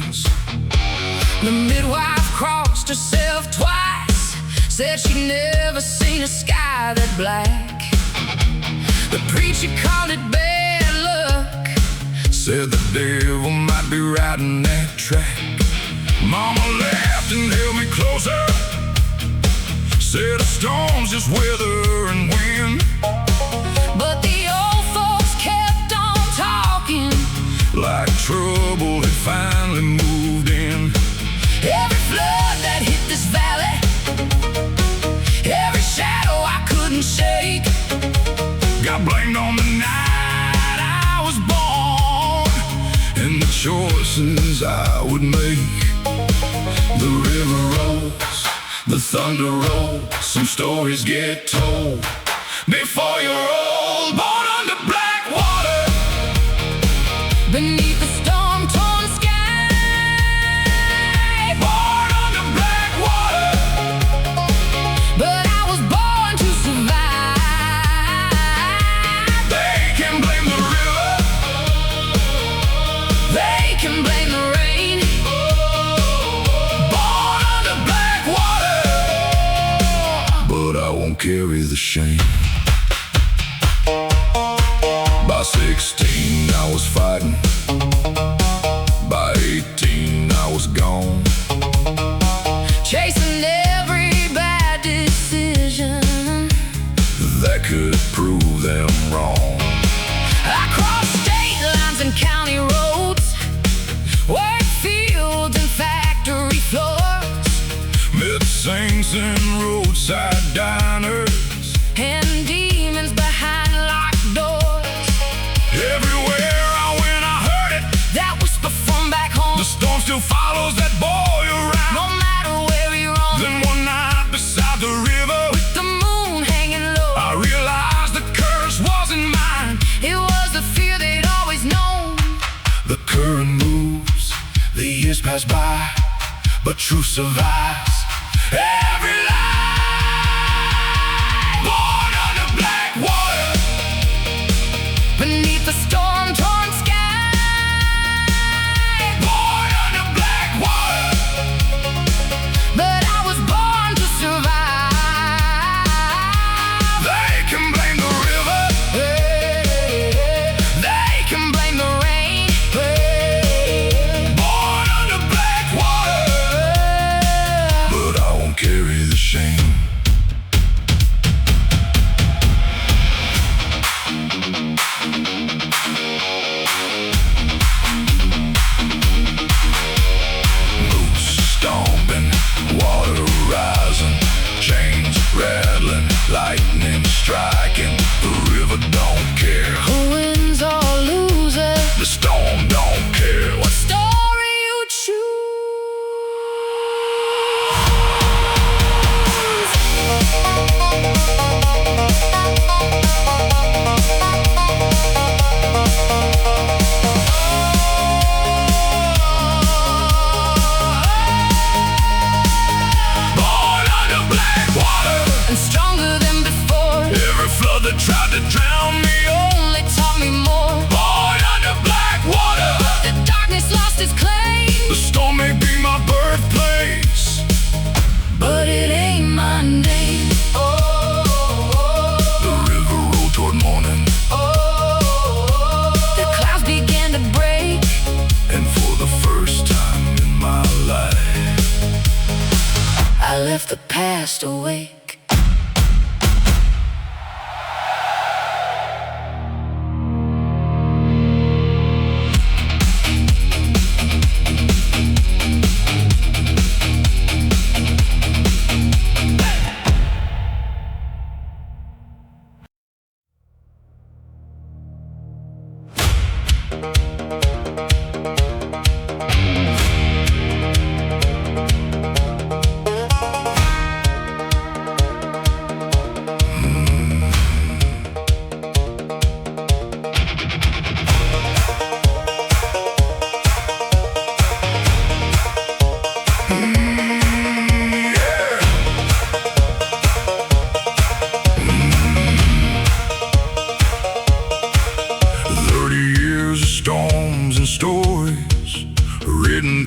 winds. The midwife crossed herself twice, said she'd never seen a sky that black. The preacher called it bad luck, said the devil might be riding that track. Mama laughed and held me closer, said a storm's just weather and wind. But the old folks kept on talking, like trouble had finally moved in. Every flood that hit this valley, every shadow I couldn't shake, got blamed on the night I was born and the choices I would make. The river rolls, the thunder rolls, some stories get told before you're old. Born under black water, beneath the storm-torn sky. Born under black water, but I was born to survive. They can blame the river, they can blame the rain. Born under black water, but I won't carry the shame. By 16 I was fighting, by 18 I was gone, chasing every bad decision that could prove them wrong. I crossed state lines and county roads, worked fields and factory floors, met saints in roadside diners and demons behind locked doors. Everywhere I went I heard it, that whisper from back home. The storm still follows that boy around, no matter where he roams. Then one night beside the river, with the moon hanging low, I realized the curse wasn't mine, it was the fear they'd always known. The current moves, the years pass by, but truth survives every lie. Born under black water, beneath the storm-torn sky. Born under black water, but I was born to survive. They can blame the river, they can blame the rain. Born under black water, but I won't carry the shame. Stomping, water rising, chains rattling, lightning striking. The river don't care who wins or loses, the storm don't care what story you choose. And stronger than before, every flood that tried to drown me only taught me more. Born under black water, but the darkness lost its claim. The storm may be my birthplace, but it ain't my name. The river rolled toward morning, the clouds began to break, and for the first time in my life, I left the past awake.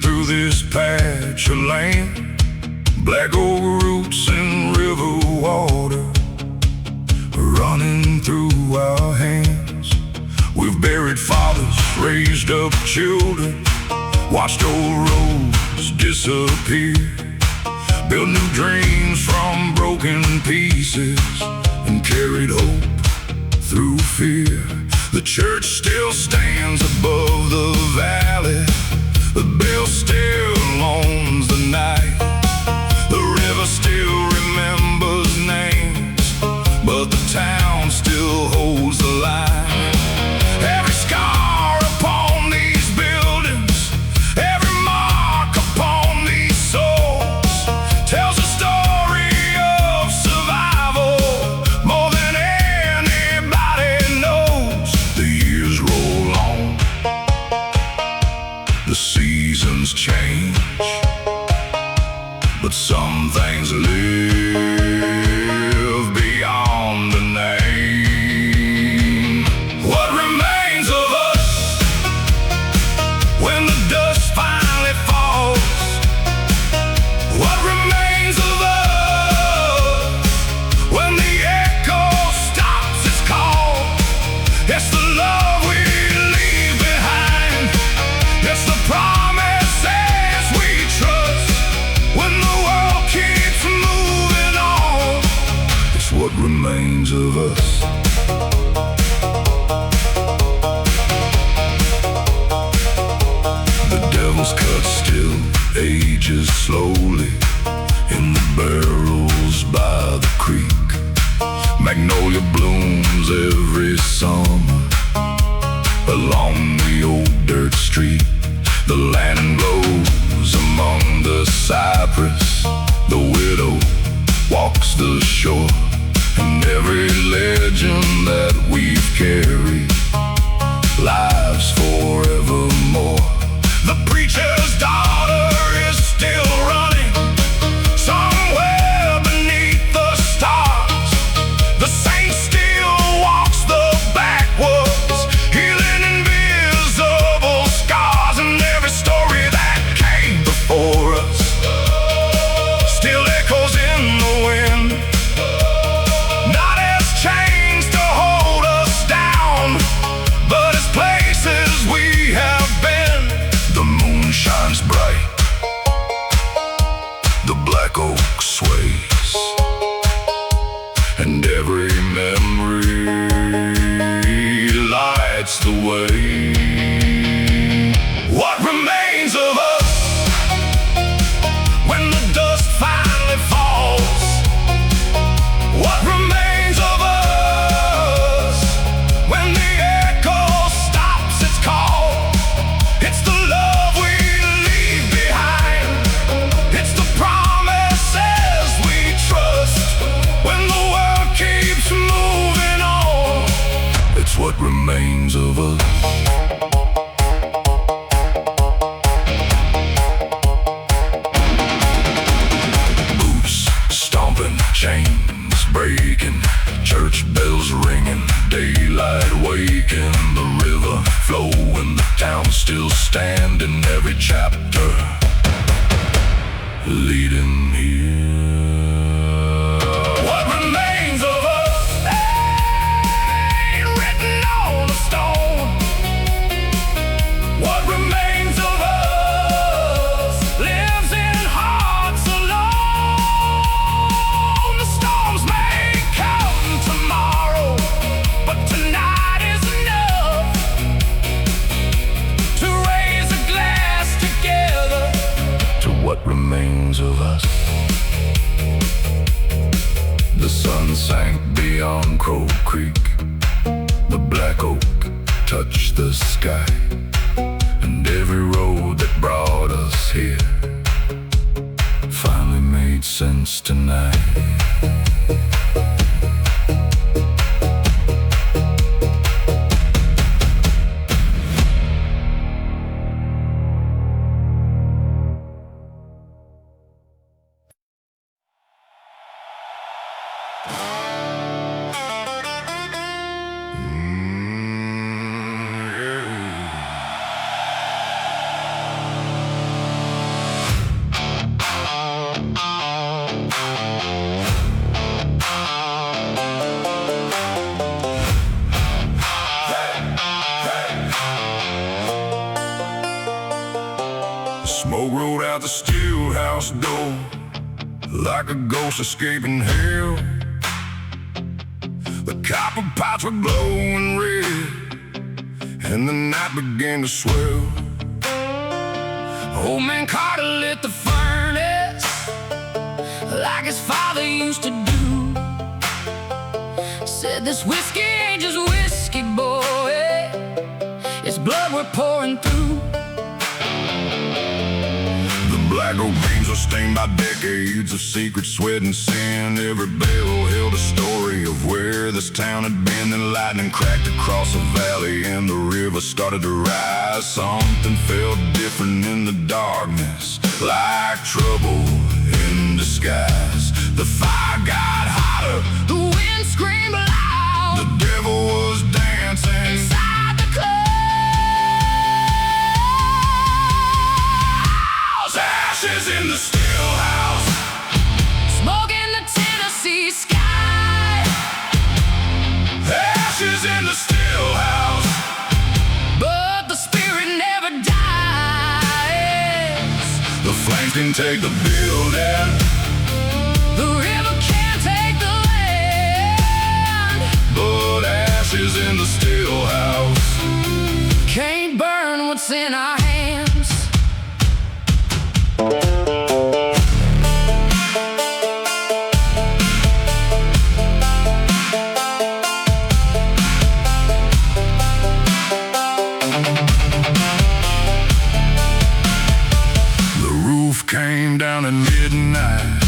through this patch of land, black oak roots and river water running through our hands. We've buried fathers, raised up children, watched old roads disappear, built new dreams from broken pieces, and carried hope through fear. The church still stands above the valley, the bell still owns the night, the river still remembers names, but the town still holds the line. Every scar upon these buildings, every mark upon these souls, tells a story of survival more than anybody knows. The years roll on, the seasons change, but some things live beyond the name. What remains of us when the dust finally falls? What remains of us when the echo stops its call? It's the love we leave behind, it's the promises we trust when the world keeps moving on. It's what remains of us. The devil's cut still ages slowly in the barrels by the creek. Magnolia blooms every summer along the old dirt street. The land glows among the cypress, the widow walks the shore, and every legend that we've carried lives forevermore. The preacher's daughter is still running somewhere beneath the stars. The saint still walks the backwoods, healing invisible scars, and every story that came before us still echoes in the wind. Not as chains to hold us down, but as places we have been. The moon shines bright, the black oak sways, and every memory lights the way. What remains of us when the dust finally falls? What remains of us when the echo stops its call? It's the love we leave behind, it's the promises we trust when the world keeps moving on. It's what remains of us. Boots stomping, chains breaking, church bells ringing, daylight waking, the river flowing, the town still standing, every chapter leading here. What remains of us ain't written on the stone. What remains of us lives in hearts alone. The storms may come tomorrow, but tonight is enough to raise a glass together to what remains of us. The sun sank beyond Crow Creek, the black oak touched the sky, and every road that brought us here finally made sense tonight. rode out the stillhouse door like a ghost escaping hell. The copper pots were glowing red, and the night began to swell. Old man Carter lit the furnace like his father used to do. Said this whiskey ain't just whiskey, boy, it's blood we're pouring through. The black oak beams were stained by decades of secret sweat and sin. Every barrel held a story of where this town had been. Then lightning cracked across the valley and the river started to rise. Something felt different in the darkness, like trouble in disguise. The fire got hotter, the wind screamed loud. The devil was dancing inside the clouds. Ashes in the stillhouse, smoke in the Tennessee sky. Ashes in the stillhouse, but the spirit never dies. The flames can take the building, the river can't take the land, but ashes in the stillhouse can't burn what's in our hands. The roof came down at midnight,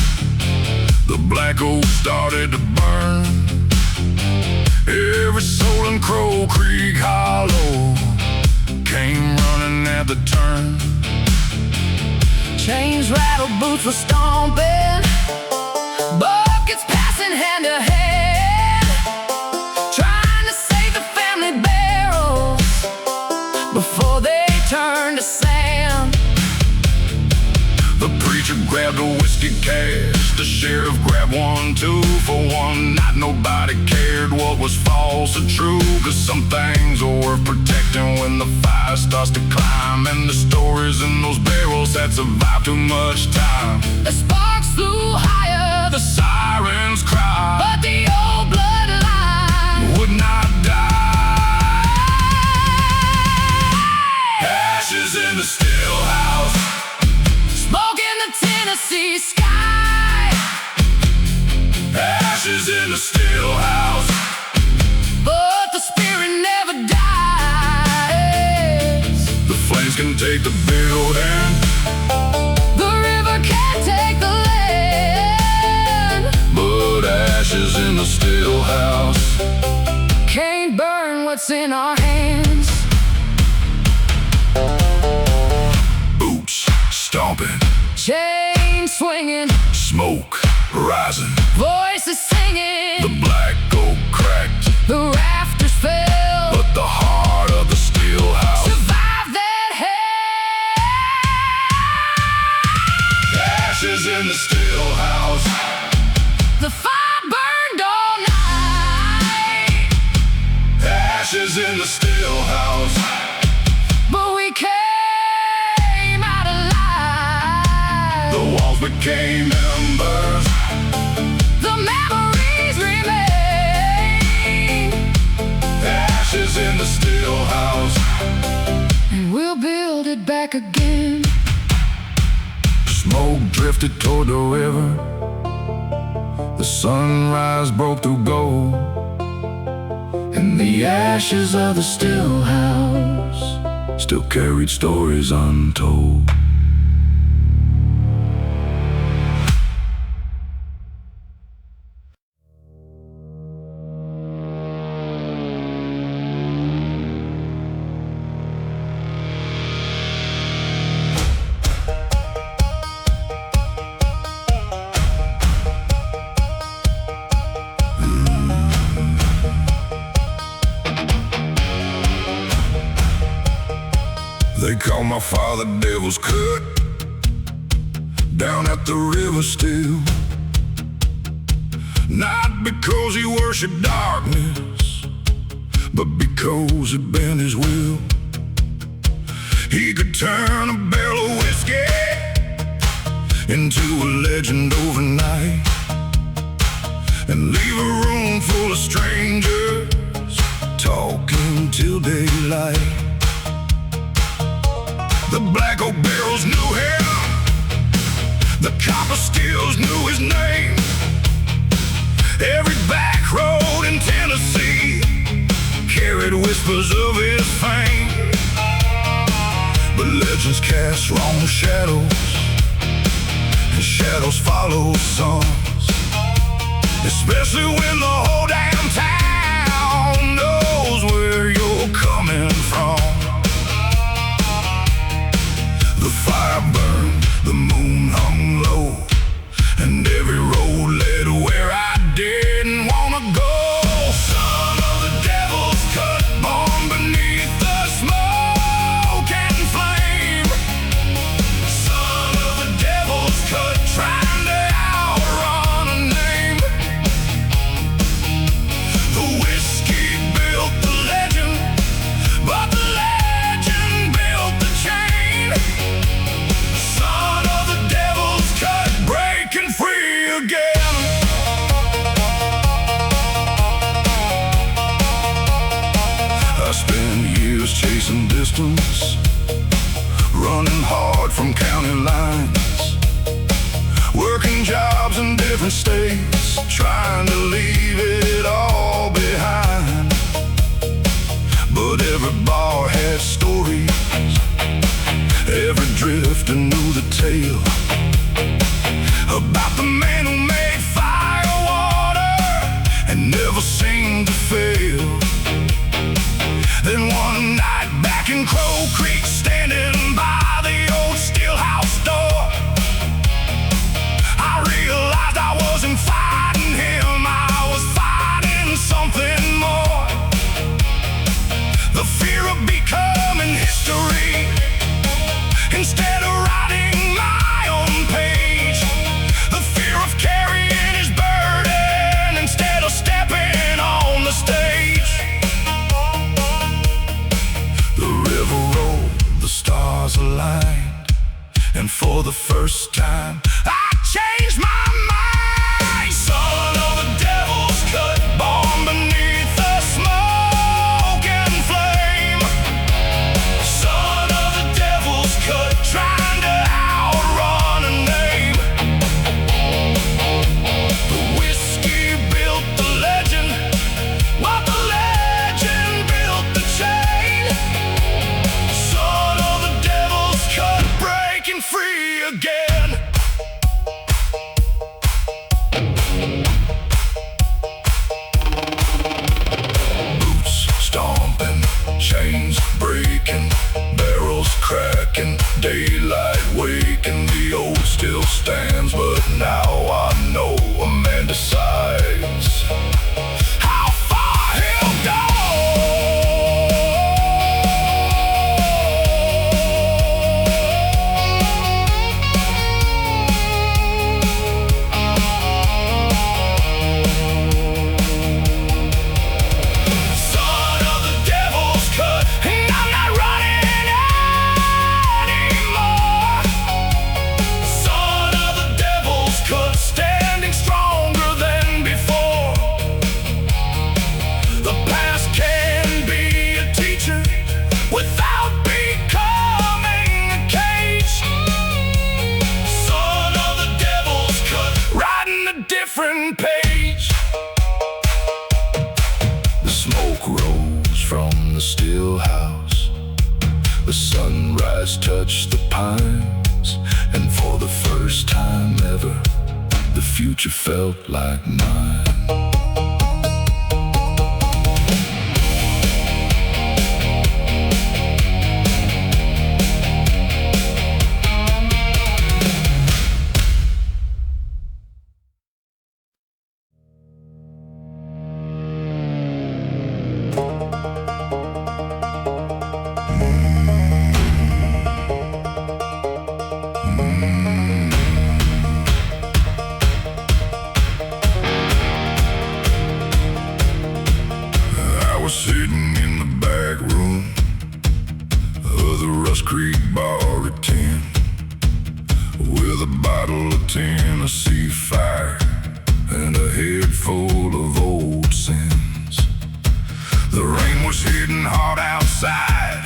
the black oak started to burn. Every soul in Crow Creek Hollow came running at the turn. Chains rattled, boots were stomping, buckets passing hand to hand, trying to save the family barrels before they turned to sand. The preacher grabbed a whiskey cask, the sheriff grabbed one too. For one night nobody cared what was false or true, 'cause some things are worth protecting when the fire starts to climb. And the stories in those barrels had survived too much time. The sparks flew higher, the sirens cried, but the old bloodline would not die. Ashes in the stillhouse, smoke in the Tennessee sky. Ashes in the stillhouse, but the spirit never dies. The flames can take the building, the river can't take the land, but ashes in the stillhouse can't burn what's in our hands. Boots stomping, chain swinging, smoke rising, voices singing. The black oak cracked, the rafters fell, but the heart of the stillhouse survived that hell. Ashes in the stillhouse, the fire burned all night. Ashes in the stillhouse, but we came out alive. The walls became embers, the memories remain. Ashes in the stillhouse, and we'll build it back again. Smoke drifted toward the river, the sunrise broke through gold, and the ashes of the stillhouse still carried stories untold. They call my father Devil's Cut, down at the river still. Not because he worshiped darkness, but because it bent his will. He could turn a barrel of whiskey into a legend overnight, and leave a room full of strangers talking till daylight. The black oak barrels knew him, the copper stills knew his name. Every back road in Tennessee carried whispers of his fame. But legends cast wrong shadows, and shadows follow suns, especially when the whole damn town knows where you're coming from. The fire burned, the moon hung low, and every road led where I didn't wanna go. Son of the devil's cut, born beneath the smoke and flame. Son of the devil's cut, trying to outrun a name. The whiskey built the legend, but the legend built the chain. Son of the devil's cut, breaking free again. I spent years chasing distance, running hard from county lines, working jobs in different states, trying to leave it all behind. But every bar had stories, every drifter knew the tale about the man who made Firewater and never seemed to fail. Then one night back in Crow Creek, standing by the old Stillhouse door, I realized I wasn't fighting him, I was fighting something more. The fear of becoming history, instead of writing my own page. The fear of carrying his burden, instead of stepping on the stage. The river rolled, the stars aligned, and for the first time I changed my mind. Son of the devil's cut, born beneath the smoke and flame. Son of the devil's cut, trying to outrun a name. The whiskey built the legend, but the legend built the chain. Son of the devil's cut, breaking free again. Boots stomping, chains breaking, barrels cracking, daylight waking. The old still stands, but now I know a man decides how far he'll go. Son of the devil's cut, and I'm not running anymore. Son of the devil's cut, standing stronger than before. The past can be a teacher without becoming a cage. Son of the devil's cut, writing a different page. The smoke rose from the still house, the sunrise touched the pines, and for the first time ever, the future felt like mine. with a bottle of Tennessee Fire and a head full of old sins. The rain was hitting hard outside,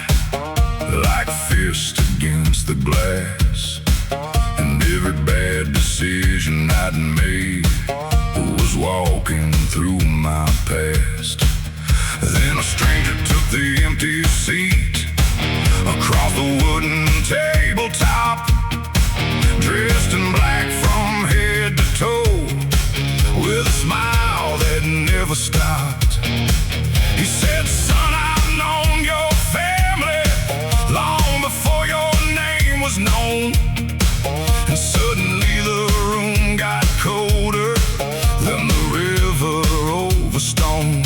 like fist against the glass, and every bad decision I'd made was walking through my past. Then a stranger took the empty seat across the wooden tabletop, dressed in black from head to toe, with a smile that never stopped. He said, "Son, I've known your family long before your name was known." And suddenly the room got colder than the river over stone.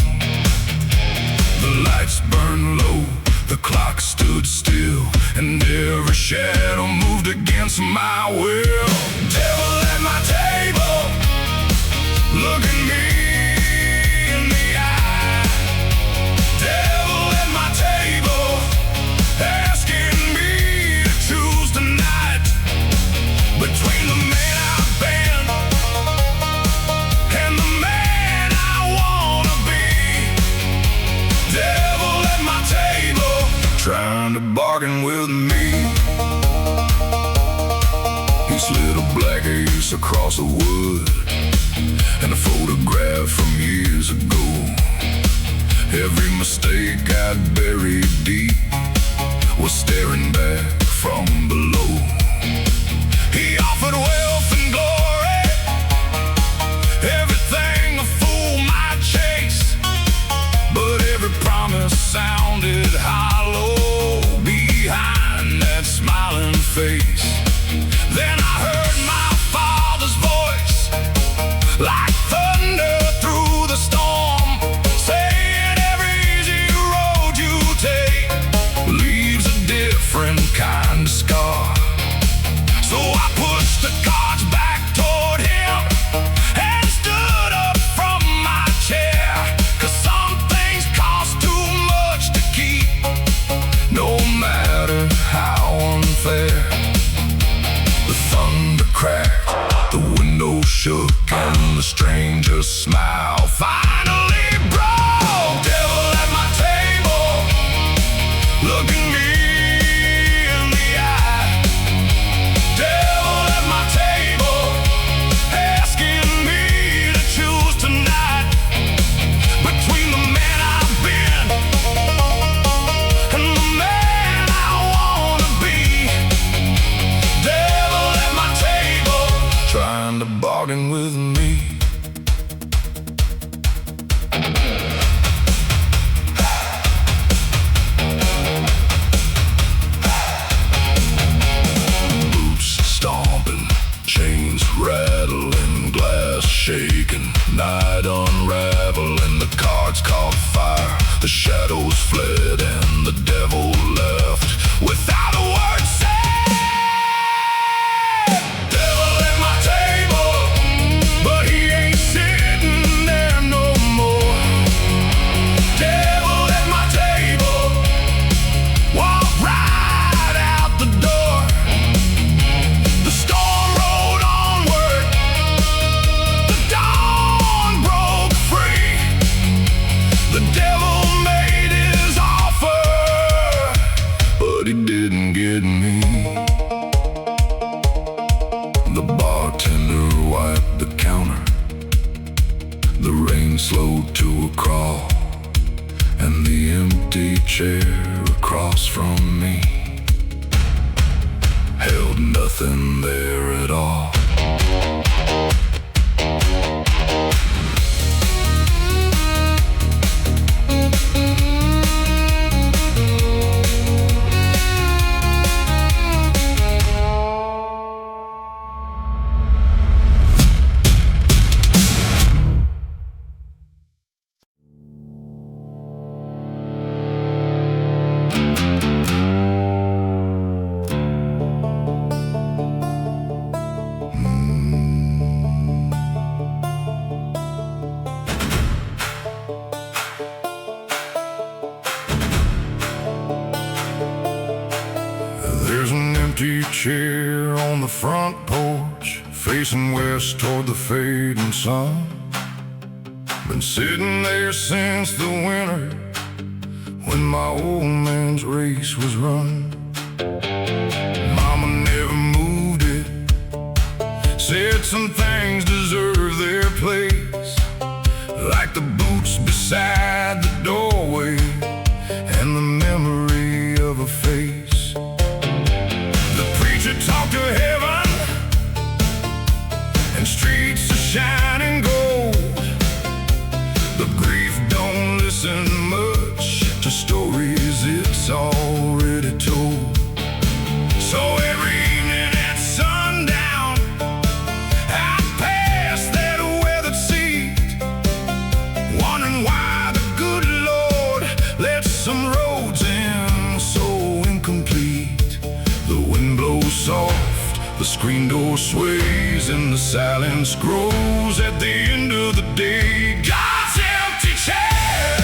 The lights burned low, the clock stood still, and every shadow moved against my will. Devil at my table, look at me in the eye. Devil at my table, asking me to choose tonight between the man I've been and the man I wanna be. Devil at my table, trying to bargain with me. He slid a black ace across the wood and a photograph from years ago. Every mistake I'd buried deep was staring back from below. He offered wealth and glory, everything a fool might chase, but every promise sounded hollow behind that smiling face. Then I heard my father's voice, like thunder through the storm, saying every easy road you take leaves a different kind of scar. So I pushed the cards back toward him and stood up from my chair, 'cause some things cost too much to keep, no matter how unfair. The thunder cracked, the window shook, and the stranger's smile finally broke. Devil at my table, look at me in the eye. Devil at my table, asking me to choose tonight between the man I've been and the man I wanna be. Devil at my table, trying to bargain with me. Boots stomping, chains rattling, glass shaking, night unraveling, the cards caught fire, the shadows fled, and the devil left without a word said. Devil at my table, but he ain't sitting there no more. Devil at my table, walk right out the door. The storm rolled onward, the dawn broke free. The devil made his offer, but he didn't get me. The bartender wiped the counter, the rain slowed to a crawl, and the empty chair across from me held nothing there at all. front porch, facing west toward the fading sun. Been sitting there since the winter, when my old man's race was run. Mama never moved it, said some things deserve their place, like the boots beside the doorway and the memory of a face. The preacher talked to heaven and streets of shining gold, but grief don't listen much to stories it's already told. So every evening at sundown, I'd pass that weathered seat, wondering why the good Lord let some roads in so incomplete. The wind blows soft, the screen door sways, and the silence grows at the end of the day. God's empty chair,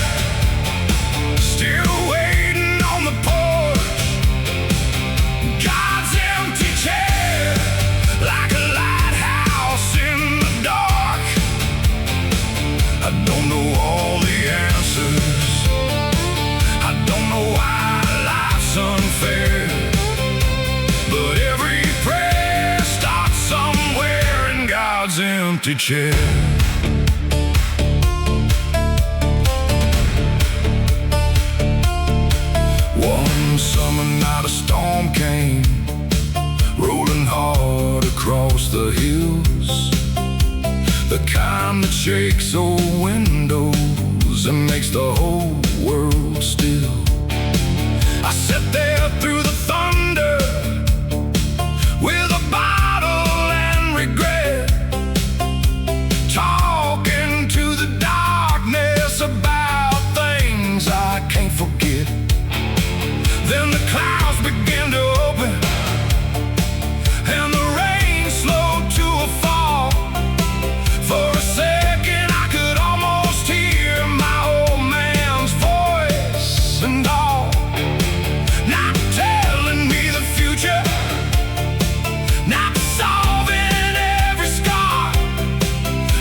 still waiting on the porch. God's empty chair, like a lighthouse in the dark. I don't know all the answers, I don't know why life's unfair, but every prayer starts somewhere in God's empty chair. One summer night a storm came, rolling hard across the hills, the kind that shakes old windows and makes the whole world still. I sat there through the thunder with a bottle and regret, talking to the darkness about things I can't forget. Then the clouds began to open and the rain slowed to a fall. For a second I could almost hear my old man's voice and all, not telling me the future, not solving every scar,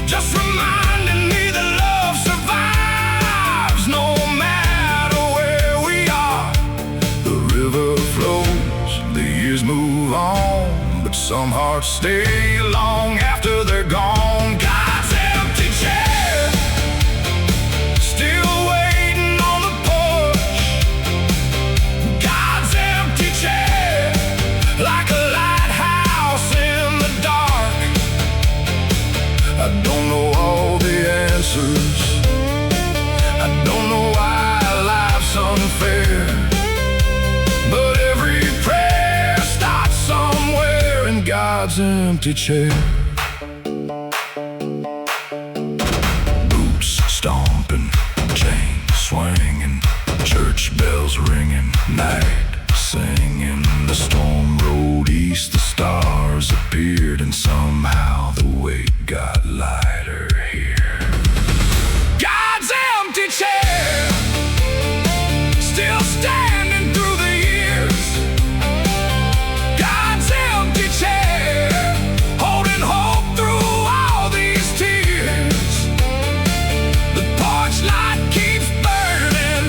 just reminding me that love survives no matter where we are. The river flows, the years move on, but some hearts stay long after they're gone. God's empty chair, still waiting on the porch. God's empty chair, like a lighthouse in the dark. I don't know all the answers, I don't know why life's unfair, but every prayer starts somewhere in God's empty chair. Boots stomping, chains swinging, church bells ringing, night singing. The storm rode east, the stars appeared, and somehow the weight got lighter here. God's empty chair, still standing through the years. God's empty chair, holding hope through all these tears. The porch light keeps burning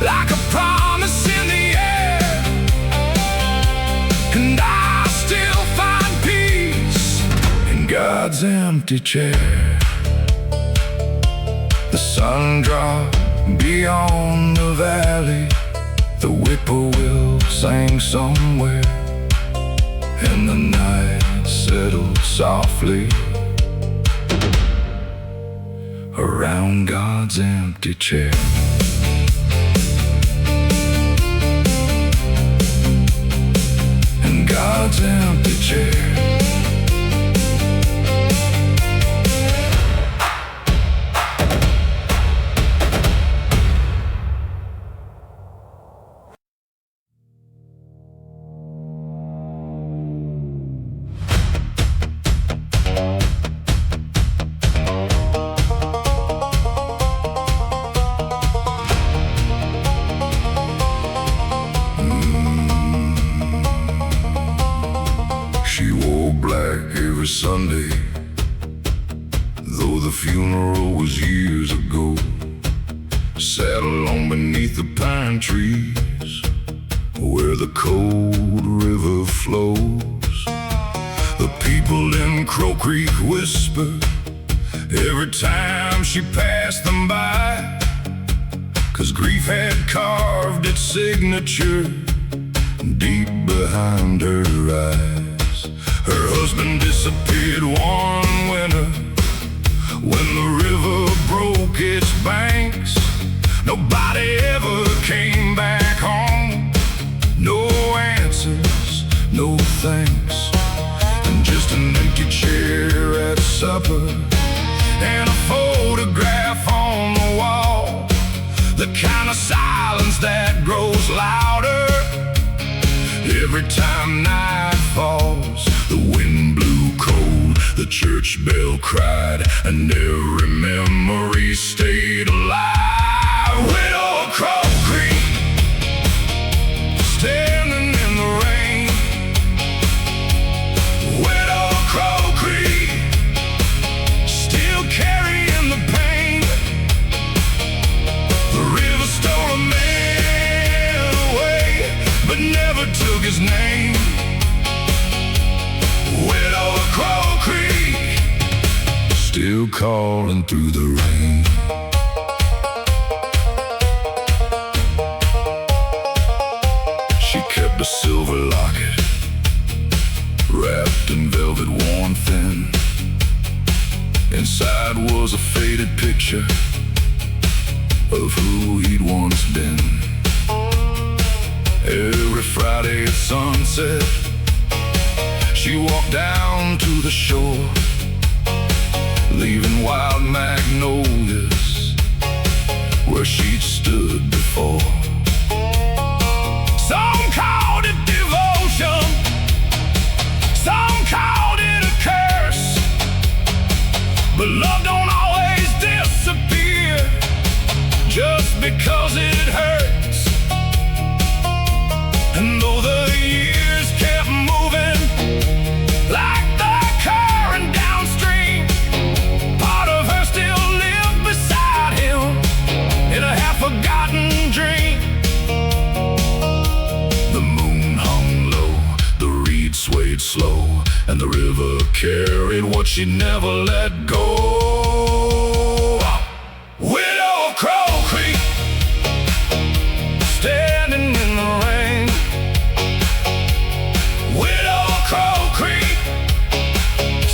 like a promise in the air, and I still find peace in God's empty chair. The sun dropped beyond the valley, the whippoorwill sang somewhere, and the night settled softly around God's empty chair. In God's empty chair. black every Sunday, though the funeral was years ago. Sat alone beneath the pine trees where the cold river flows. The people in Crow Creek whisper every time she passed them by, 'cause grief had carved its signature deep behind her eyes. Her husband disappeared one winter when the river broke its banks. Nobody ever came back home. No answers, no thanks, and just an empty chair at supper and a photograph on the wall. The kind of silence that grows louder every time night falls. The wind blew cold, the church bell cried, and every memory stayed alive. Widow Crow Creek, standing in the rain. Widow Crow Creek, still carrying the pain. The river stole a man away, but never took his name. Widow Crow Creek, still calling through the rain. She kept a silver locket wrapped in velvet worn thin. Inside was a faded picture of who he'd once been. Every Friday at sunset, she walked down to the shore, leaving wild magnolias where she'd stood before. Some called it devotion, some called it a curse, but love don't always disappear just because it hurts. And though the years kept moving like the current downstream, part of her still lived beside him in a half-forgotten dream. The moon hung low, the reeds swayed slow, and the river carried what she never let go. Widow Crow Creek, standing in the rain. Widow Crow Creek,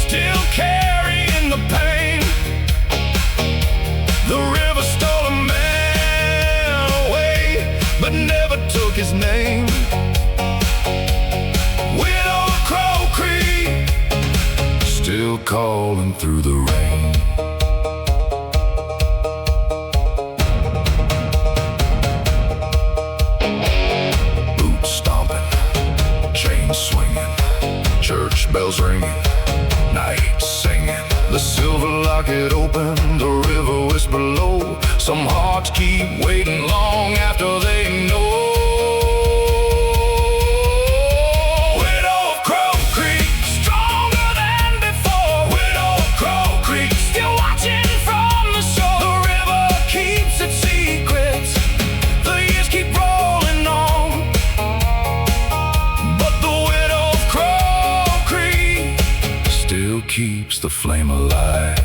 still carrying the pain. The river stole a man away, but never took his name. Widow Crow Creek, still calling through the rain. Boots stomping, chains swinging, church bells ringing, night singing. The silver locket open, the river whisper low. Some hearts keep waiting long after they know. Widow Crow Creek, stronger than before. Widow Crow Creek, still watching from the shore. The river keeps its secrets, the years keep rolling on, but the widow of Crow Creek still keeps the flame alive.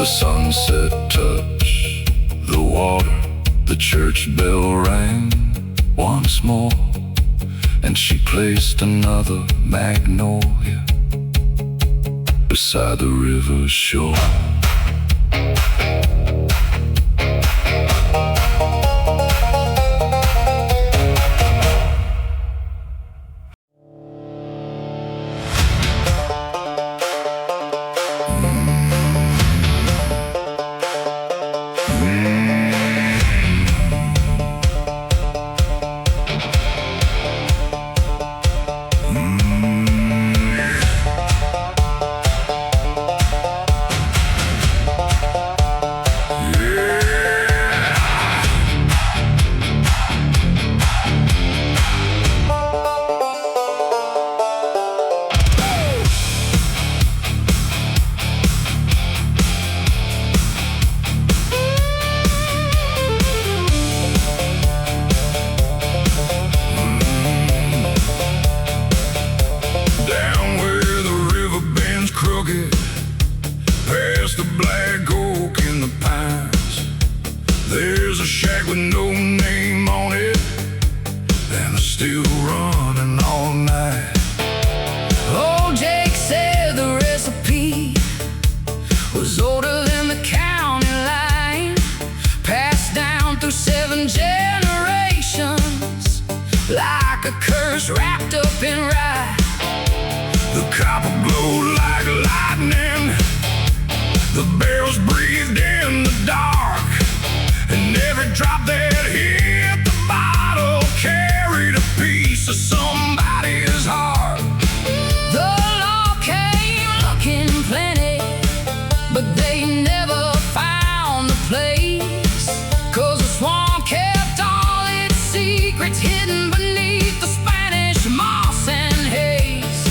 The sunset touched the water, the church bell rang once more, and she placed another magnolia beside the river's shore. like a curse wrapped up in rye. The copper glowed like lightning, the barrels breathed in the dark, and every drop that hit the bottle carried a piece of somebody's heart. The law came looking plenty, but they never found the place, 'cause the swamp kept all its secrets hidden beneath the Spanish moss and haze.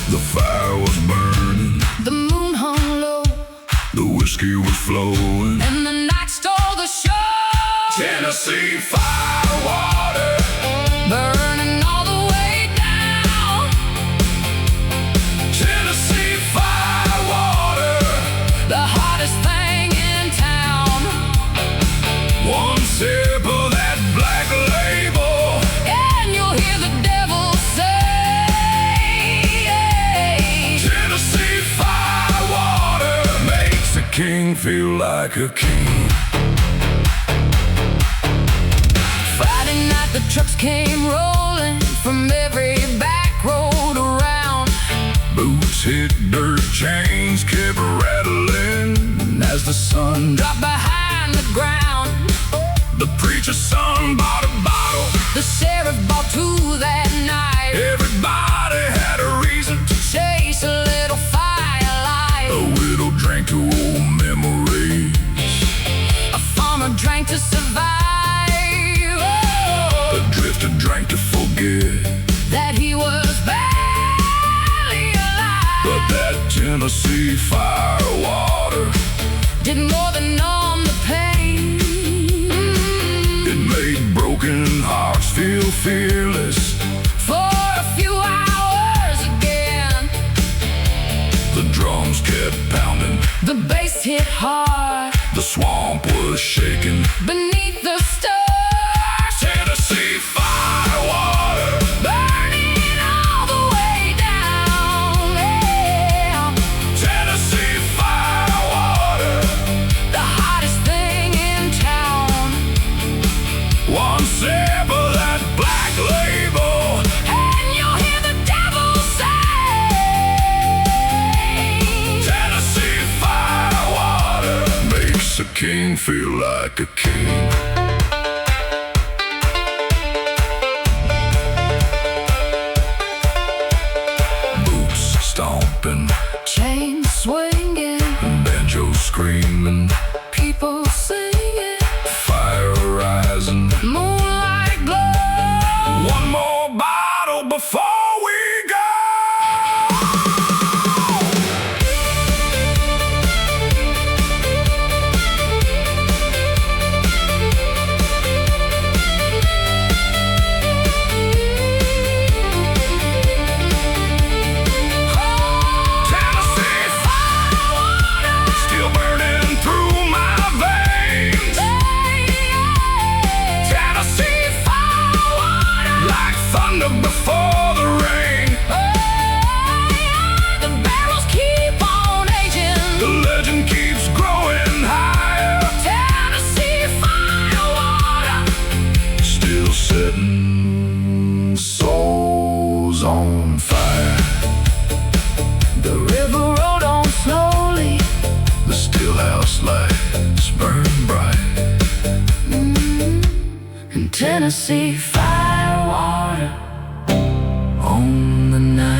The fire was burning, the moon hung low, the whiskey was flowing, and the night stole the show. Tennessee firewater, burning all the way down. Tennessee firewater, the hottest thing in town. One sip of that black label, and you'll hear the devil say, Tennessee firewater makes a king feel like a king. Friday night the trucks came rolling from every back road around. Boots hit dirt, chains kept rattling as the sun dropped behind the ground. The preacher's son bought a bottle, the sheriff bought two that night. Everybody had a reason to chase a little firelight. A widow drank to old memories, a farmer drank to survive, a drifter drank to forget that he was barely alive. But that Tennessee firewater did more than numb the pain. It made broken hearts feel fearless for a few hours again. The drums kept pounding, the bass hit hard, the swamp was shaking beneath the stars. Tennessee firewater, burning all the way down, yeah. Tennessee firewater, the hottest thing in town. One sip of that black label, and you'll hear the devil say, Tennessee firewater makes a king feel like a king. Boots stomping, chains swinging, banjo screaming, people singing, fire rising, moonlight glow. One more bottle before we go. Tennessee firewater, still burning through my veins. Tennessee firewater, like thunder before the rain. The barrels keep on aging, the legend keeps growing higher. Tennessee firewater, still setting souls on fire. The river rolled on slowly, the stillhouse lights burn bright. And Tennessee firewater on the night.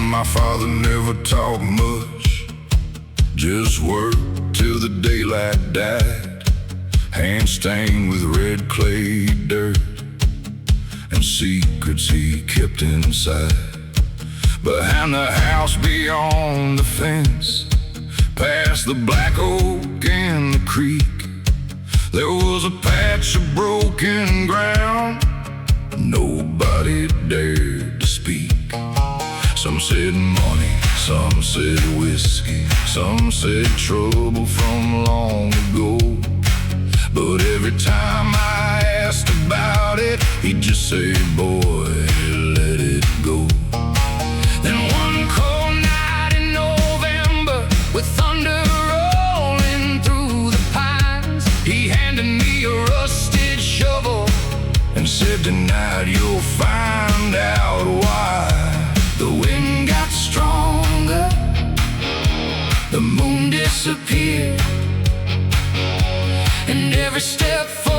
My father never taught much, just worked till the daylight died. Hand stained with red clay dirt and secrets he kept inside. Behind the house, beyond the fence, past the black oak and the creek, there was a patch of broken ground. Nobody dared to speak. Some said money, some said whiskey, some said trouble from long ago. But every time I asked about it, he'd just say, boy, let it go. Then one cold night in November, with thunder rolling through the pines, he handed me a rusted shovel and said, tonight you'll find out why. The wind got stronger, the moon disappeared, and every step forward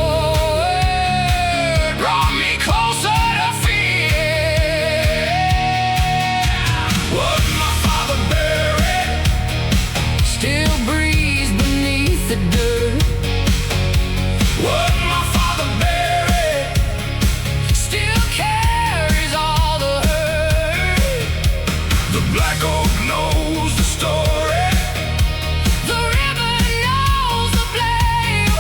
brought me closer to fear. What my father buried still breathes beneath the dirt. What my father buried still carries all the hurt. The black oak knows the story, the river knows the blame.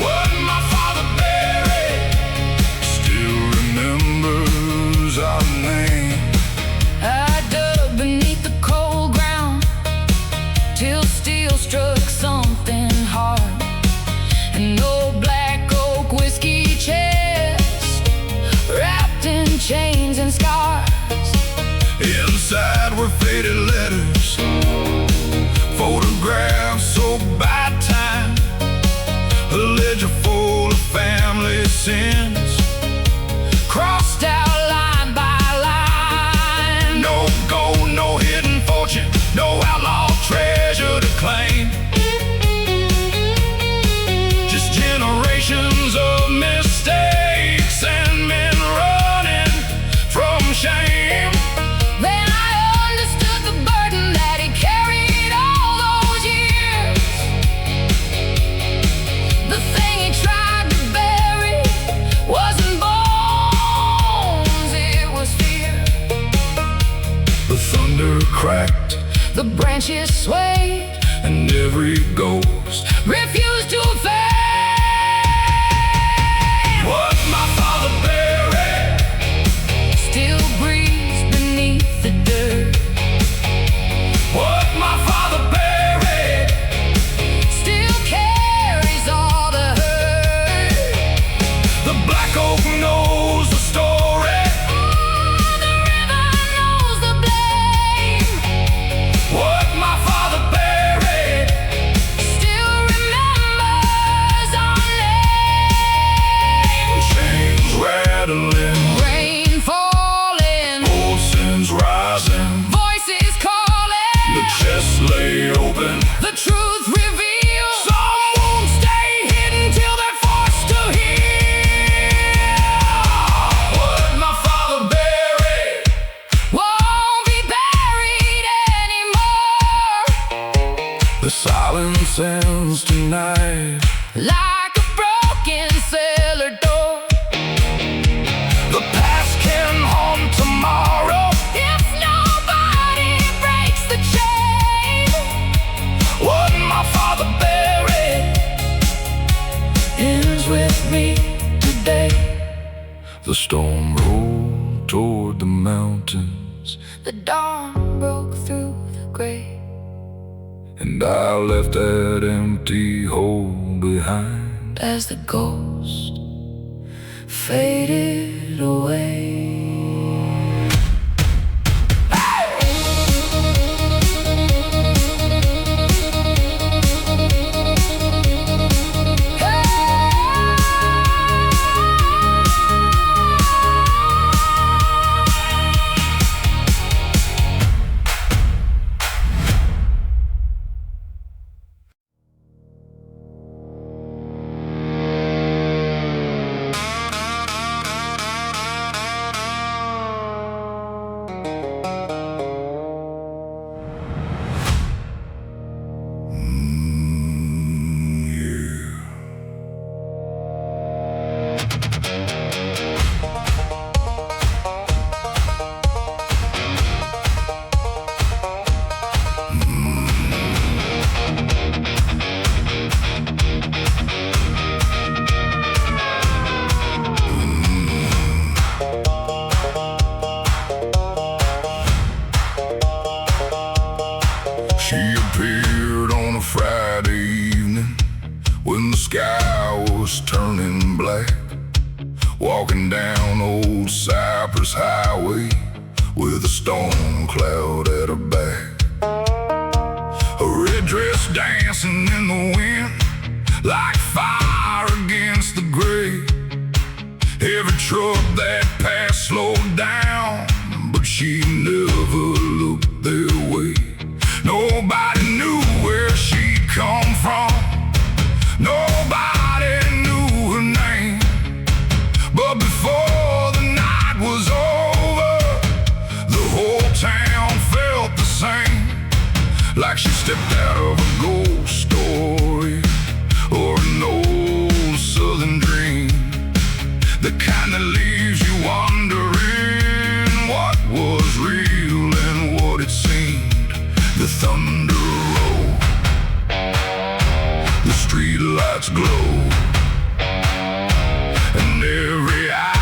What my father buried still remembers our name. I dug beneath the cold ground till steel struck something hard. An old black oak whiskey chest wrapped in chains and scars. Inside were faded letters, photographs soaked by time, a ledger full of family sins, crossed out line by line. No gold, no hidden fortune, no outlaw treasure to claim. Just generations of mistakes and men running from shame. Then I understood the burden that he carried all those years. The thing he tried to bury wasn't bones, it was fear. The thunder cracked, the branches swayed, and every ghost refused to fade. What my father buried still breathes beneath the dirt. What my father buried still carries all the hurt. The black oak knows the story, the river knows the blame. What my father buried still remembers our name. Chains rattling, rain falling, old sins rising, voices calling. The chest lay open, the truth revealed. Some wounds stay hidden till they're forced to heal. What my father buried won't be buried anymore. The silence ends tonight like a broken cellar door. The past can haunt tomorrow if nobody breaks the chain. What my father buried ends with me today. The storm rolled toward the mountains, the dawn broke through the gray, and I left that empty hole behind as the ghost faded away. sky was turning black, walking down old Cypress Highway with a storm cloud at her back. A red dress dancing in the wind like fire against the gray. Every truck that passed slowed down, but she never looked their way. Nobody knew where she'd come from, nobody knew her name. But before the night was over, the whole town felt the same, like she stepped out of a ghost story or an old southern dream, the kind that leaves you wondering what was real and what it seemed. The thunder rolled, the street lights glowed, and every eye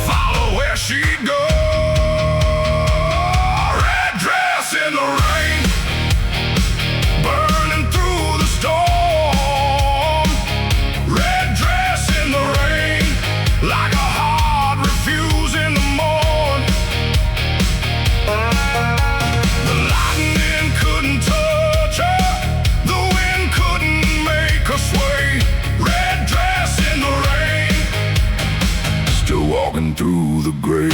followed where she'd go. Red dress in the rain, burning through the storm. Red dress in the rain, like a heart refusing to mourn. The lightning couldn't touch her, the wind couldn't make her sway. Red dress in the rain, still walking through the gray.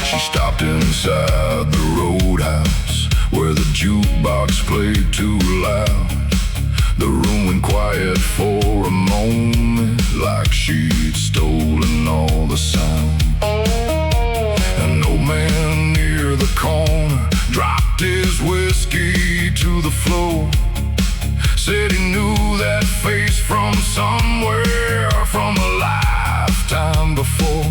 She stopped inside the roadhouse where the jukebox played too loud. The room went quiet for a moment, like she'd stolen all the sound. An old man near the corner dropped his whiskey to the floor, said he knew that face from somewhere, from a lifetime before.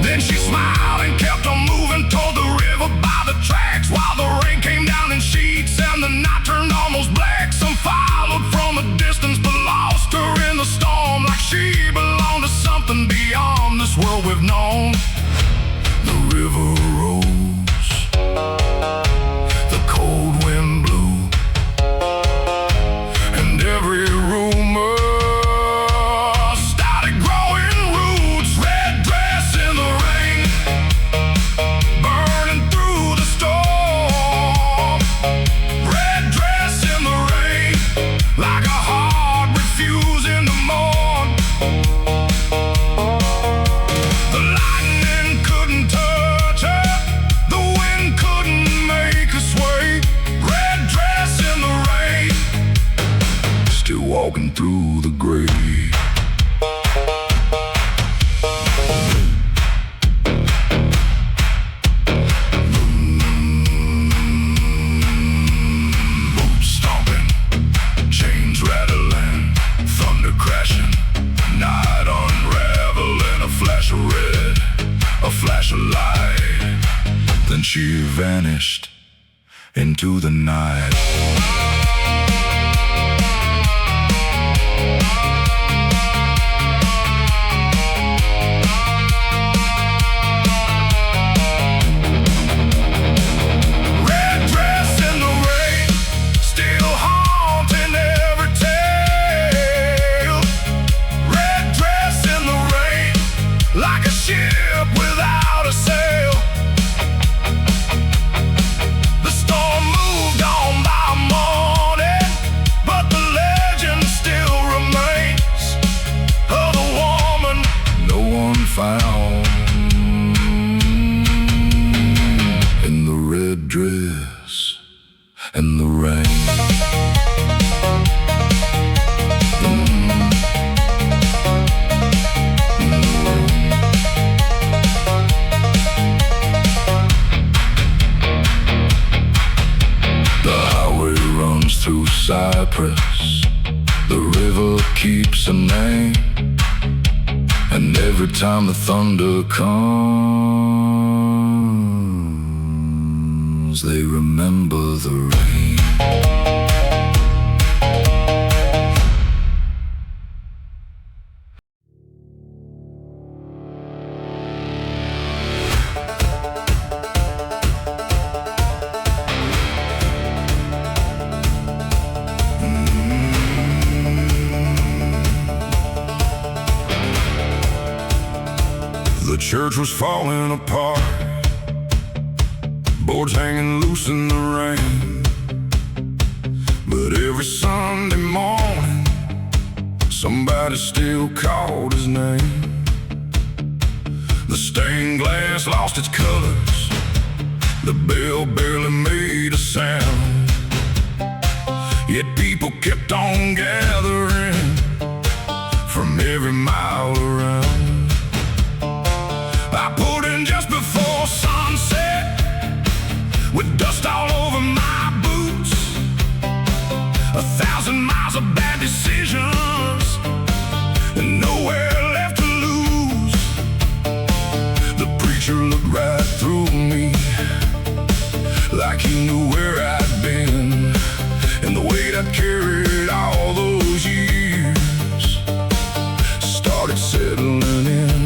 Then she smiled and kept on moving toward the river by the tracks, while the rain came down in sheets and the night turned almost black. Some followed from a distance but lost her in the storm, like she belonged to something beyond this world we've known. The river rose, the cold wind blew, and every rumor started growing roots. Red dress in the rain, burning through the storm. Red dress in the rain, like a heart refusing to mourn. The lightning couldn't touch her, the wind couldn't make her sway. Red dress in the rain, still walking through the gray. Boots stomping, chains rattling, thunder crashing, night unraveling. A flash of red, a flash of light, then she vanished into the night. Red dress in the rain, still haunting every tale. Red dress in the rain, like a ship without a sail. The storm moved on by morning, but the legend still remains of the woman no one found in the red dress and the rain. The highway runs through Cypress, the river keeps a name, and every time the thunder comes, they remember the rain. The church was falling apart, boards hanging loose in the rain. But every Sunday morning, somebody still called his name. The stained glass lost its colors, the bell barely made a sound. Yet people kept on gathering from every mile around. I pulled in just before sunset, with dust all over my boots. 1,000 miles of bad decisions, and nowhere left to lose. The preacher looked right through me, like he knew where I'd been, and the weight I'd carried all those years started settling in.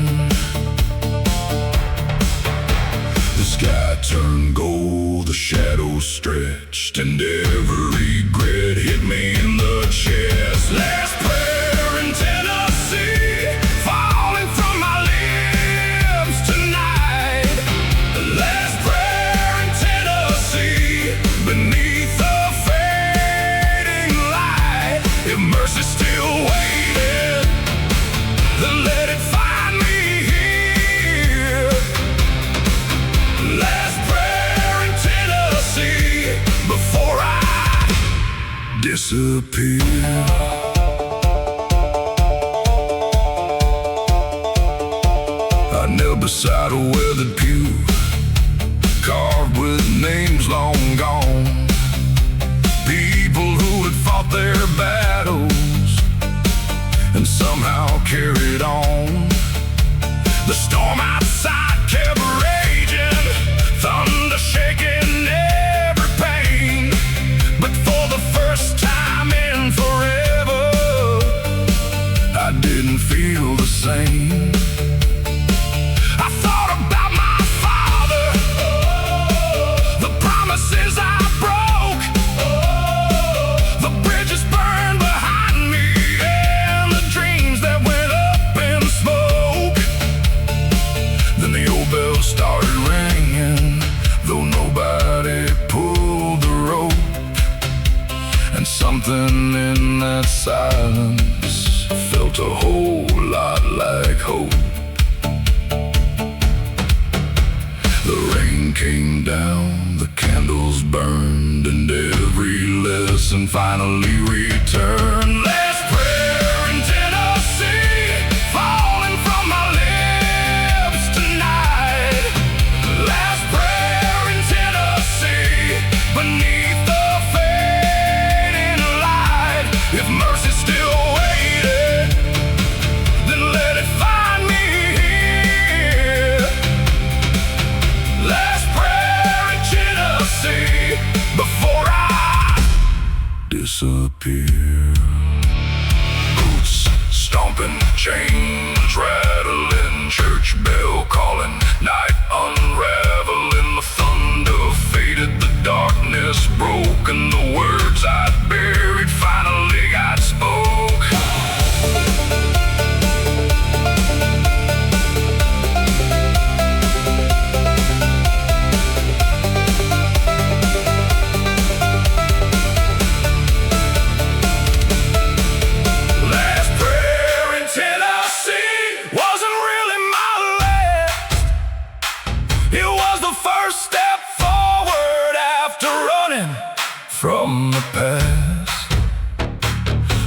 The sky turned gold, the shadows stretched, and every regret hit me in the chest. Last prayer in Tennessee, falling from my lips tonight. The last prayer in Tennessee, beneath the fading light. If mercy still waited, then let it find me here. Last prayer in Tennessee, before I disappear. I knelt beside a weathered pew, carved with names long gone. People who had fought their battles and somehow carried on. The storm outside kept raging, thunder shaking every pane. But for the first time in forever, I didn't feel the same. I thought about my father, the promises I broke, the bridges burned behind me, and the dreams that went up in smoke. Then the old bell started ringing, though nobody pulled the rope. And something in that silence felt a whole lot like hope. The rain came down, the candles burned, and every lesson finally returned. Last prayer in Tennessee, falling from my lips tonight. Last prayer in Tennessee, beneath the fading light. If mercy still waited, then let it find me here. Last prayer in Tennessee, before I disappear. Boots stomping, chains rattling, church bell calling, night unraveling. The thunder faded, the darkness broke, and the words I'd buried finally got spoke. Last prayer in Tennessee wasn't really my last. It was the first step forward after running from the past.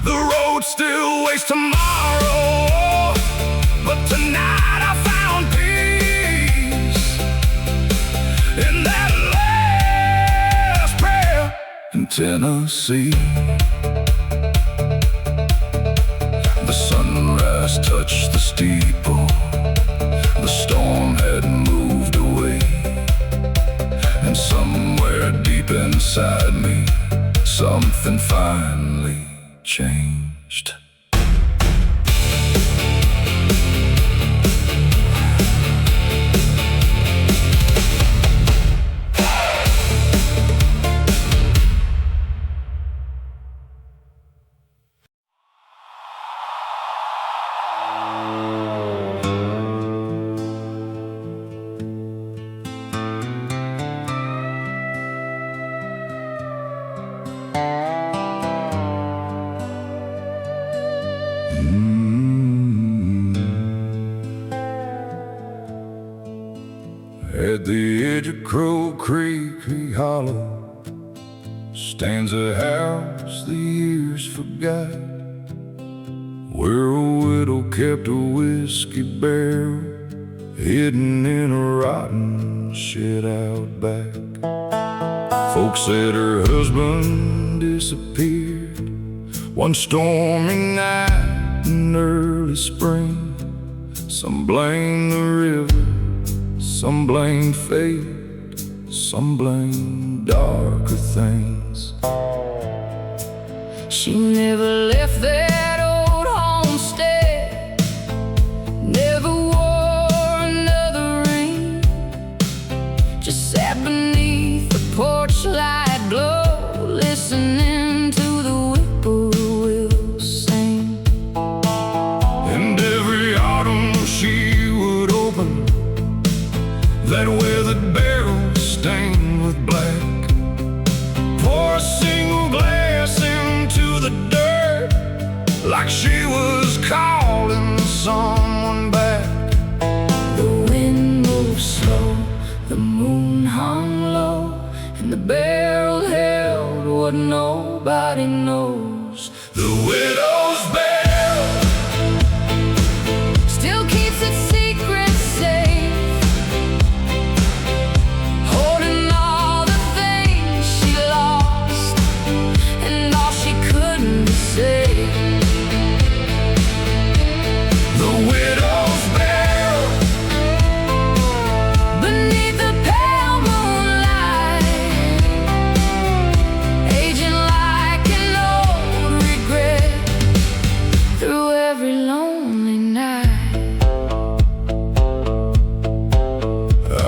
The road still waits tomorrow, but tonight I found peace in that last prayer in Tennessee. The sunrise touched the steeple, the storm had moved away, and somewhere deep inside me, something finally changed. At the edge of Crow Creek Hollow stands a house the years forgot, where a widow kept a whiskey barrel hidden in a rotten shed out back. Folks said her husband disappeared one stormy night in early spring. Some blame the river, some blame fate, some blame darker things. She never left that old homestead, never wore another ring, just sat beneath the porch light glow, listening to the whippoorwills sing. And every autumn she would open that weathered barrel stained with black, pour a single glass into the dirt, like she was calling someone back. The wind moved slow, the moon hung low, and the barrel held what nobody knows. The widow's barrel still keeps its secret safe, holding all the things she lost and all she couldn't say. The widow's barrel Beneath the pale moonlight, aging like an old regret through every lonely night.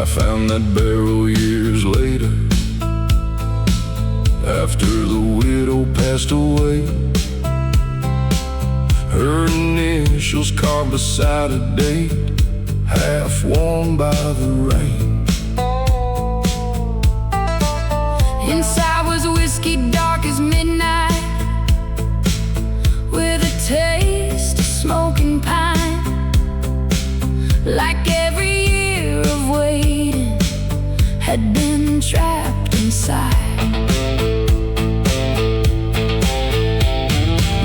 I found that barrel years later, after the widow passed away. Her initials carved beside a date, half worn by the rain. Inside was whiskey dark as midnight, with a taste of smoking pine, like every year of waiting had been trapped inside.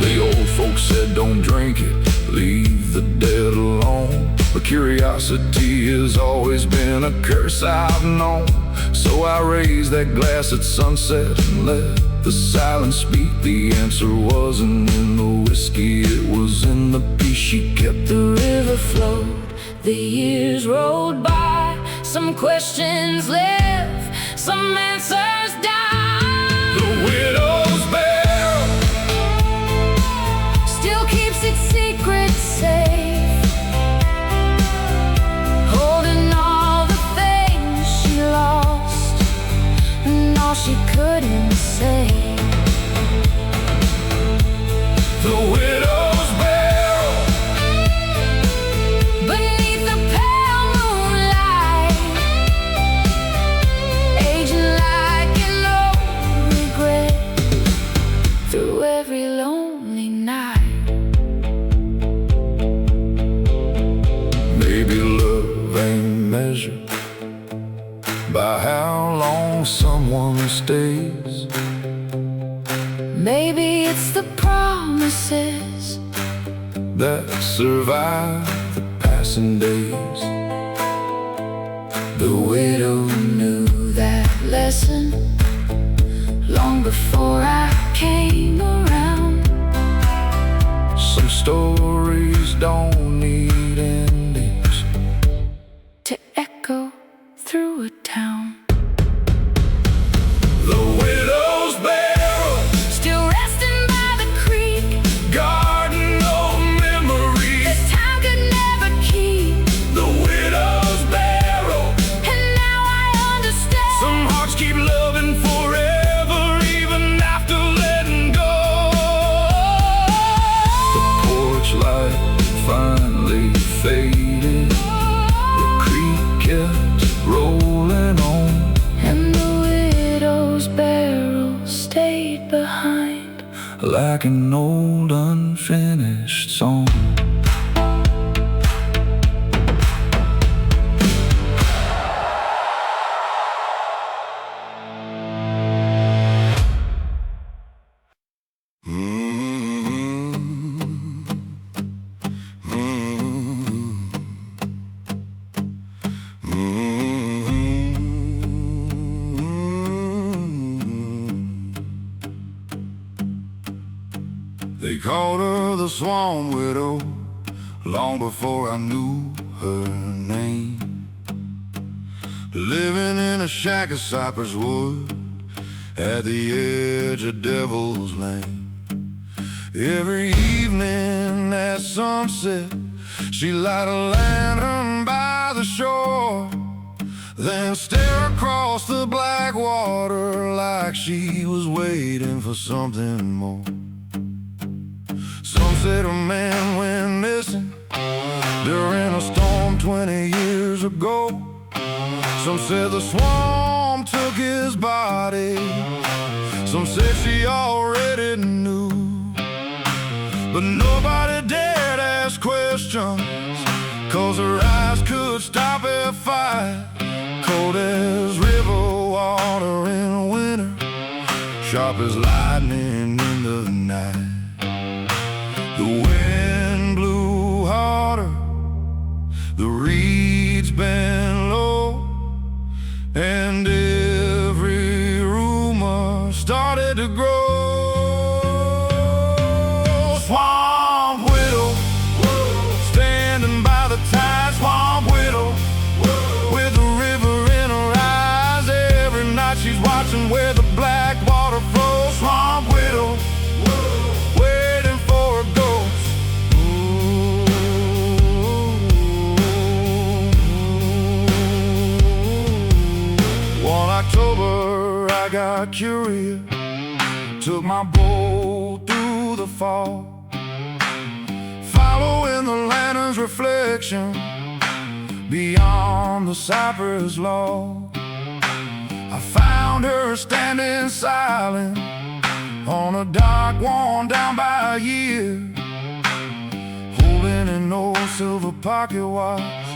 The old folks said don't drink it, leave the dead alone, but curiosity has always been a curse I've known. So I raised that glass at sunset and let the silence speak. The answer wasn't in the whiskey, it was in the peace she kept. The river flowed, the years rolled by, some questions live, some answers die. The widow's barrel Still keeps its secret safe, holding all the things she lost and all she couldn't say. The widow's barrel Beneath the pale moonlight, aging like an old regret through every lonely night. Maybe love ain't measured by how long someone stays. Maybe it's the promises that survive the passing days. the widow knew that lesson long before I came around. Some stories don't need endings To echo through a town. The widow's barrel Still resting by the creek, garden of memories. that time could never keep. The widow's barrel, And now I understand. some hearts keep loving forever, even after letting go. The porch light finally faded, the creek kept rolling on, And the widow's barrel stayed behind, like an old unfinished song. called her the Swamp Widow long before I knew her name. Living in a shack of cypress wood at the edge of Devil's Lane. Every evening at sunset, she'd light a lantern by the shore, then stare across the black water like she was waiting for something more. Some said a man went missing during a storm 20 years ago. Some said the swamp took his body. Some said she already knew, but nobody dared ask questions, 'cause her eyes could stop a fight. Cold as river water in winter, sharp as lightning in the night. The wind blew harder, the reeds bent low, and every rumor started to grow. Swamp widow, standing by the tide. Swamp widow, with the river in her eyes. Every night she's watching where the black water flows. Swamp widow, waiting for a ghost. One October I got curious, took my boat through the fog, following the lantern's reflection beyond the cypress log. I found her standing silent on a dock worn down by a year, holding an old silver pocket watch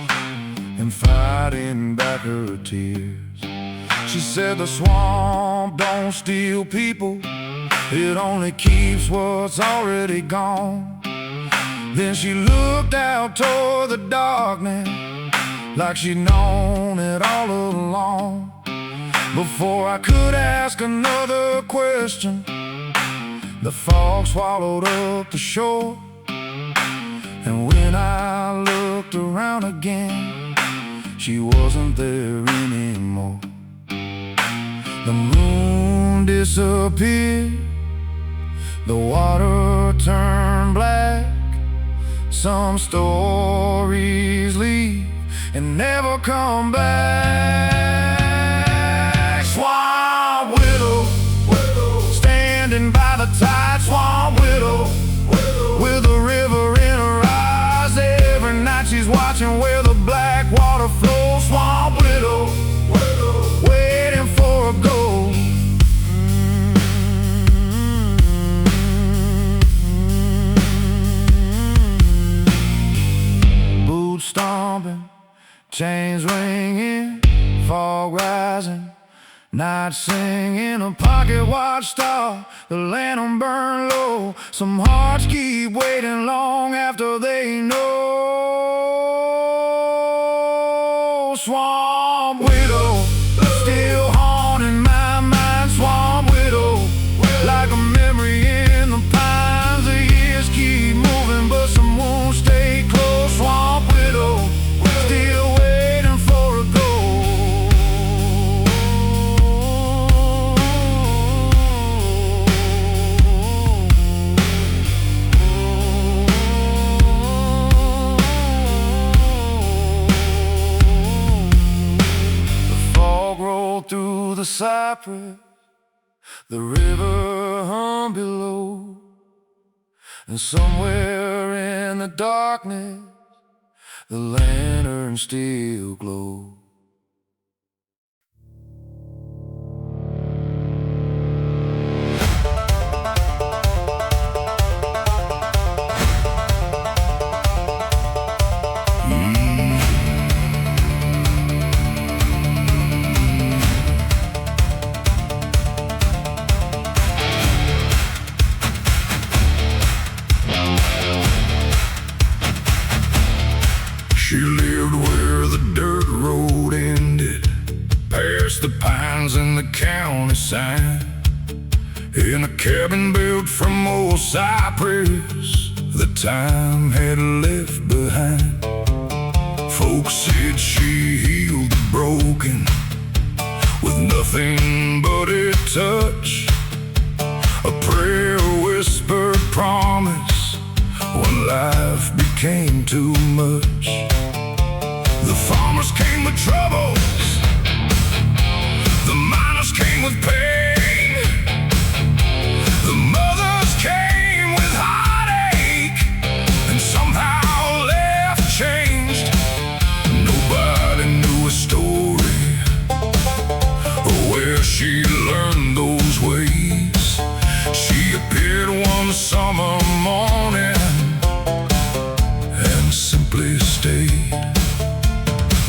and fighting back her tears. She said the swamp don't steal people, it only keeps what's already gone. Then she looked out toward the darkness like she'd known it all along. Before I could ask another question, the fog swallowed up the shore. And when I looked around again, she wasn't there anymore. The moon disappeared, the water turned black. Some stories leave and never come back. Swamp widow, standing by the tide. Swamp widow, with the river in her eyes. Every night she's watching where the black water flows. Swamp widow, waiting for a ghost. Boots stomping, chains ringing, fog rising, night singing. A pocket watch star, the lantern burn low. Some hearts keep waiting long after they know. Swamp widow, still haunting my mind. Swamp widow, like a memory in the pines. The years keep moving, but some won't stay close. Swamp widow, still waiting for a ghost. The fog rolled through the cypress, the river hung below, and somewhere in the darkness, the lantern still glowed. She lived where the dirt road ended, past the pines and the county sign. in a cabin built from old cypress that time had left behind. Folks said she healed the broken with nothing but a touch, a prayer, a whispered promise when life became too much. The farmers came with troubles, the miners came with pain, the mothers came with heartache, and somehow left changed. Nobody knew a story or where she learned those ways. She appeared one summer morning and simply stayed.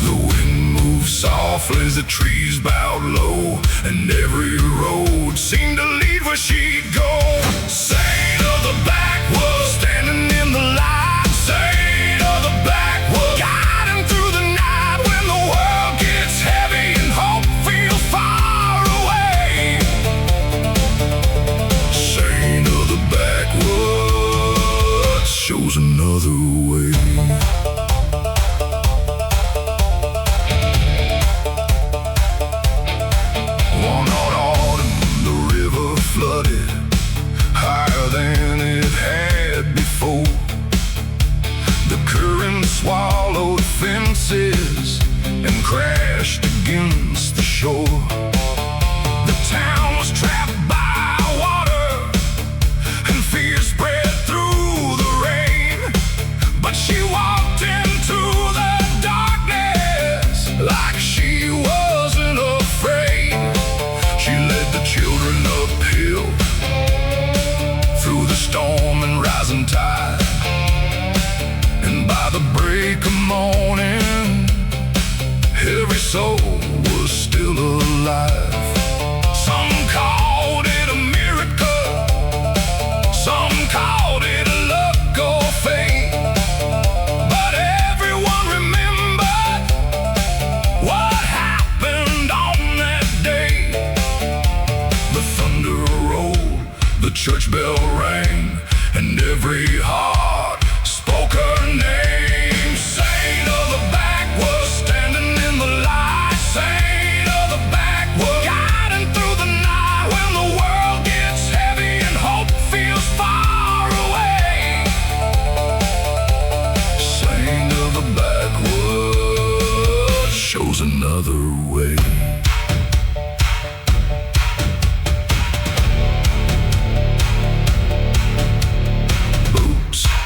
The wind moved softly as the trees bowed low, and every road seemed to lead where she'd go. Saint of the backwoods, standing in the light. Saint of the backwoods, guiding through the night when the world gets heavy and hope feels far away. Saint of the backwoods shows another way. Swallowed fences and crashed against the shore. The town was trapped by water, and fear spread through the rain. But she walked into the darkness like she wasn't afraid. She led the children uphill through the storm and rising tide. By the break of morning, every soul was still alive. Some called it a miracle, some called it a luck or fate, but everyone remembered what happened on that day. The thunder rolled, the church bell rang, and every heart spoke her name. Saint of the backwoods, standing in the light. Saint of the backwoods, guiding through the night when the world gets heavy and hope feels far away. Saint of the backwoods shows another way.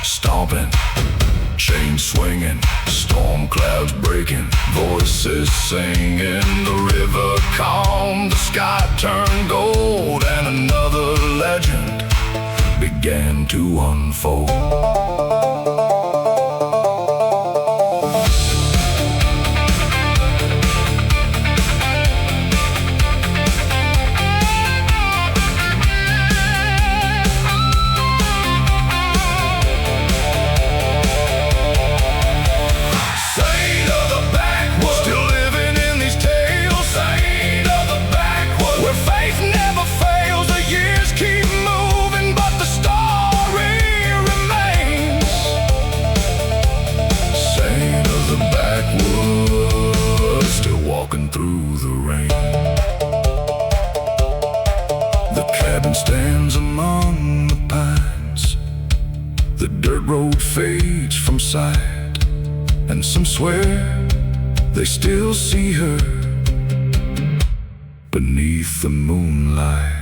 Stomping, chains swinging, storm clouds breaking, voices singing. The river calmed, the sky turned gold, and another legend began to unfold. Through the rain, the cabin stands among the pines. The dirt road fades from sight, and some swear they still see her beneath the moonlight.